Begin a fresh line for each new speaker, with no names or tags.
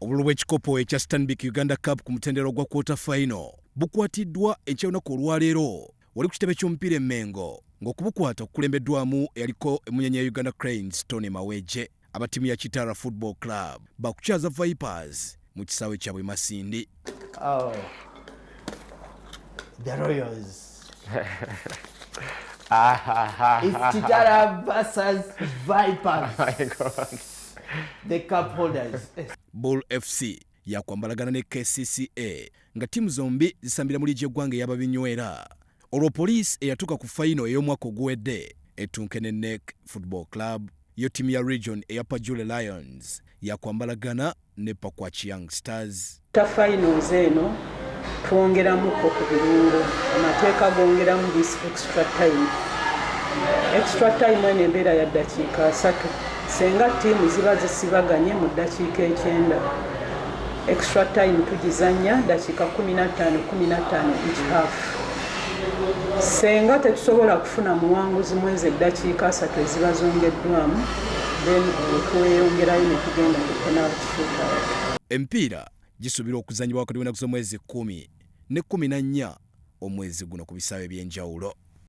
Obululu bw'ekikopo ekya Stanbic Uganda Cup ku mutendera gwa quarter final bukwatiddwa ekyolunaku olwaleero wali ku kitebe ky'omupiira e Mengo ng'okubukwata kukulembeddwamu eyaliko emunyenye ya Uganda Cranes Tony Maweje. Aba ttiimu ya Kitara Football Club bakukyaza Vipers mu kisaawe kyabwe Masindi.
Oh, the Royals. It's Kitara versus Vipers.
Oh my God.
The cup holders.
Bull FC yakwambalagana ne Kcca nga ttiimu zombi zisambira mu liigi y'eggwanga ey'ababinywera. Olwo poliisi eyatuuka ku fayino ey'omwaka oguwedde etunke ne NEC Football Club yo ttiimu ya region eya Pajule Lions yakwambalagana ne Kcca Young Stars.
Finals eno twongeramuko ku birungo amateeka gongeramu this extra time. Extra time eno embeera ya ddakiika 3 senga ttiimu ziba zisibaganye mu ddakiika 9. Extra time tugizanya ddakiika 15 each half. Senga tetusobola kufuna muwanguzi mwezi eddakiika 3 eziba zongeddwamu then tweyongerayo ne tugenda ku penalty shootout.
Empiira gisuubirwa okuzanyibwa wakati w'ennaku z'omwezi 10 ne 14 omwezi guno ku bisaawe by'enjawulo.